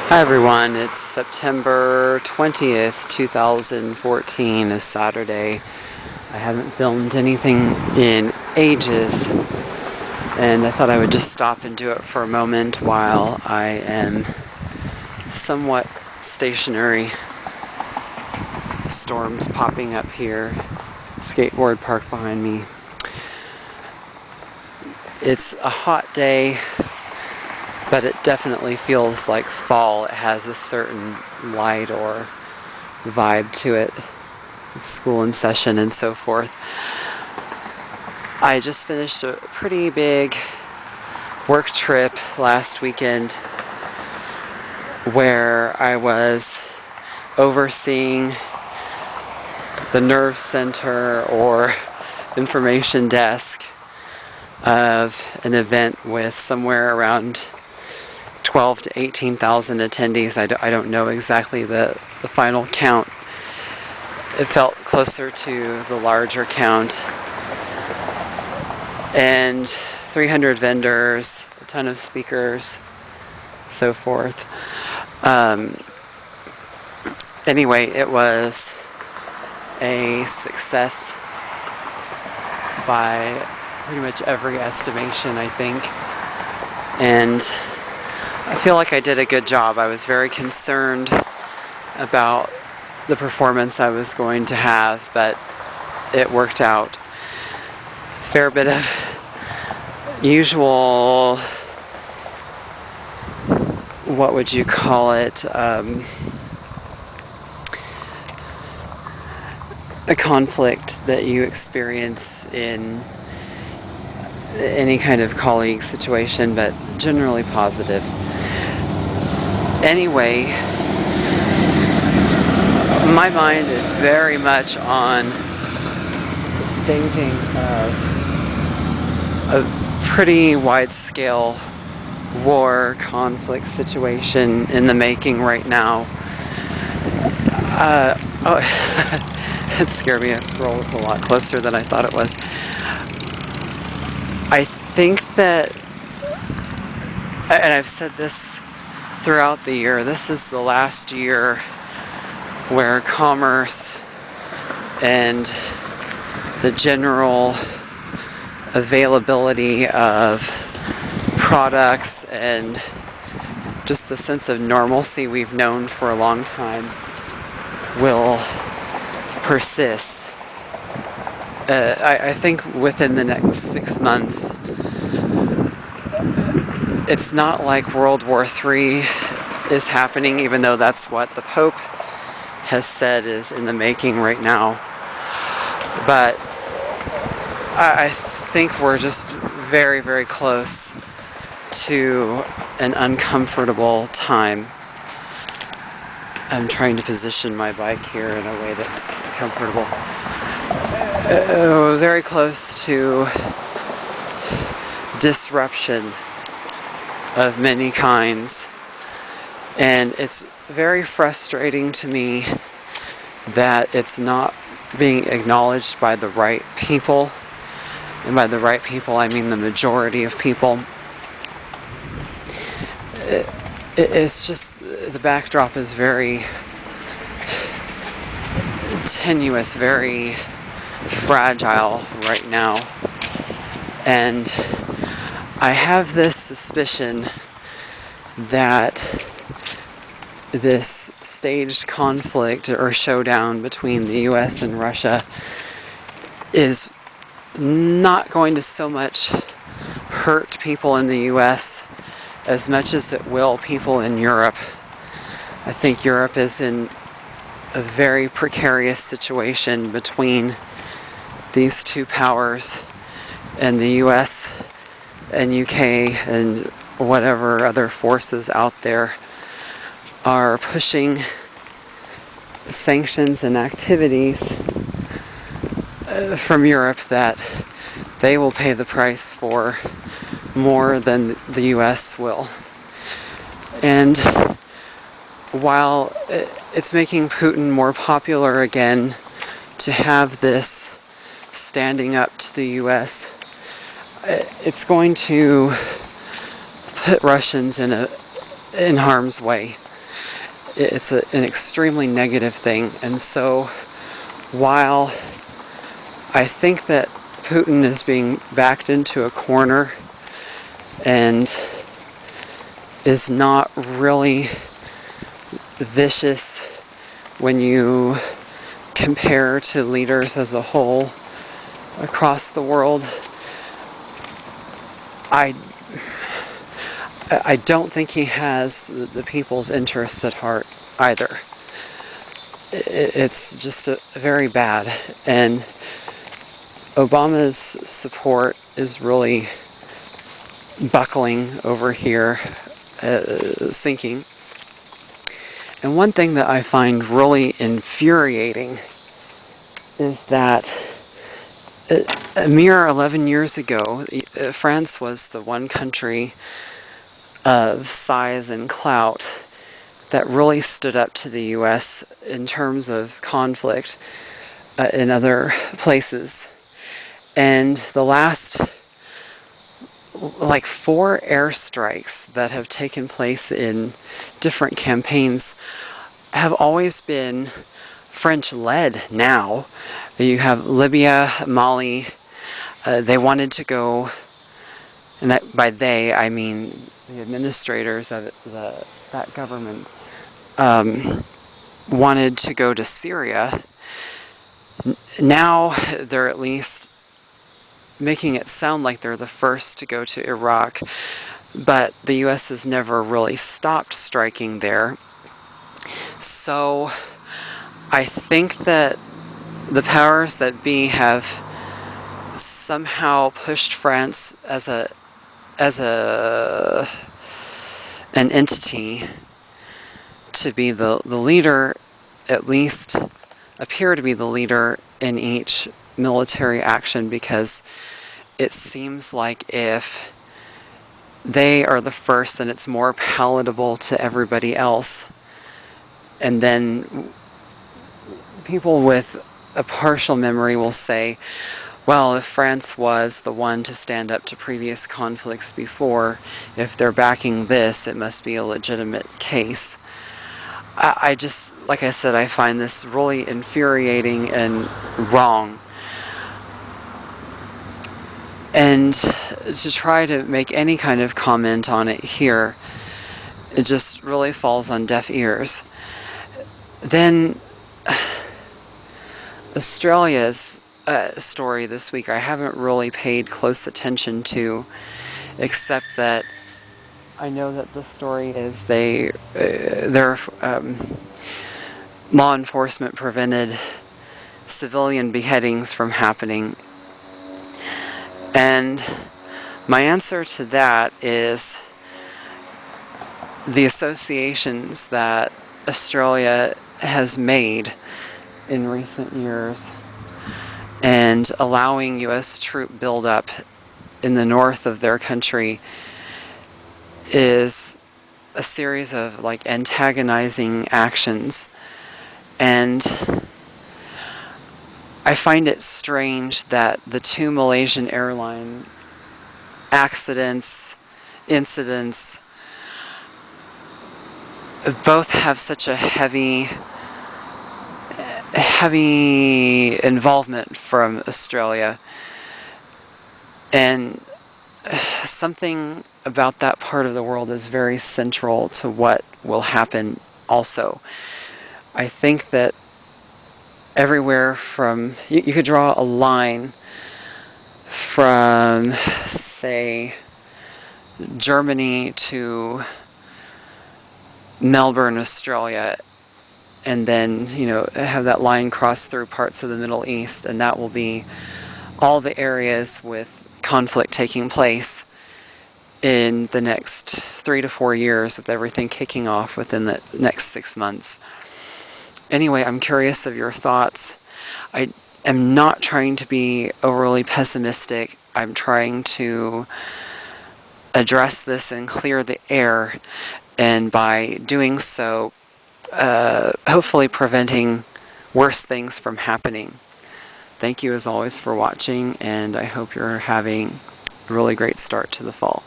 Hi everyone, it's September 20th, 2014, a Saturday. I haven't filmed anything in ages, and I thought I would just stop and do it for a moment while I am somewhat stationary. Storms popping up here, skateboard park behind me. It's a hot day, but it definitely feels like fall. It has a certain light or vibe to it. School in session and so forth. I just finished a pretty big work trip last weekend where I was overseeing the nerve center or information desk of an event with somewhere around 12 to 18,000 attendees. I don't know exactly the final count. It felt closer to the larger count. And 300 vendors, a ton of speakers, so forth. Anyway, it was a success by pretty much every estimation, I think. And I feel like I did a good job. I was very concerned about the performance I was going to have, but it worked out. Fair bit of usual, what would you call it, a conflict that you experience in any kind of colleague situation, but generally positive. Anyway, my mind is very much on the staging of a pretty wide-scale war conflict situation in the making right now. It scared me. That scroll was a lot closer than I thought it was. I think that, and I've said this throughout the year, this is the last year where commerce and the general availability of products and just the sense of normalcy we've known for a long time will persist. I think within the next 6 months, it's not like World War III is happening, even though that's what the Pope has said is in the making right now. But I think we're just very, very close to an uncomfortable time. I'm trying to position my bike here in a way that's comfortable. Very close to disruption of many kinds. And it's very frustrating to me that it's not being acknowledged by the right people. And by the right people, I mean the majority of people. It's just, the backdrop is very tenuous, very fragile right now. And I have this suspicion that this staged conflict or showdown between the US and Russia is not going to so much hurt people in the US as much as it will people in Europe. I think Europe is in a very precarious situation between these two powers, and the US and UK and whatever other forces out there are pushing sanctions and activities from Europe that they will pay the price for more than the US will. And while it's making Putin more popular again to have this standing up to the US, it's going to put Russians in harm's way. it's an extremely negative thing. And so while I think that Putin is being backed into a corner and is not really vicious when you compare to leaders as a whole across the world, I don't think he has the people's interests at heart either. It's just very bad, and Obama's support is really buckling over here, sinking. And one thing that I find really infuriating is that a mere 11 years ago, France was the one country of size and clout that really stood up to the U.S. in terms of conflict in other places. And the last, like, 4 airstrikes that have taken place in different campaigns have always been French-led now. You have Libya, Mali. They wanted to go, and that, by they, I mean the administrators of that government, wanted to go to Syria. Now they're at least making it sound like they're the first to go to Iraq, but the U.S. has never really stopped striking there. So I think that the powers that be have somehow pushed France as an entity to be the leader, at least appear to be the leader in each military action, because it seems like if they are the first, then it's more palatable to everybody else. And then people with a partial memory will say, well, if France was the one to stand up to previous conflicts before, if they're backing this, it must be a legitimate case. I just, like I said, I find this really infuriating and wrong. And to try to make any kind of comment on it here, it just really falls on deaf ears. Then Australia's story this week I haven't really paid close attention to, except that I know that the story is their law enforcement prevented civilian beheadings from happening. And my answer to that is the associations that Australia has made in recent years and allowing U.S. troop buildup in the north of their country is a series of like antagonizing actions. And I find it strange that the 2 Malaysian airline incidents, both have such a heavy involvement from Australia, and something about that part of the world is very central to what will happen also. I think that everywhere from, you could draw a line from, say, Germany to Melbourne, Australia, and then, have that line cross through parts of the Middle East, and that will be all the areas with conflict taking place in the next 3 to 4 years, with everything kicking off within the next 6 months. Anyway, I'm curious of your thoughts. I am not trying to be overly pessimistic. I'm trying to address this and clear the air, and by doing so, hopefully preventing worse things from happening. Thank you as always for watching, and I hope you're having a really great start to the fall.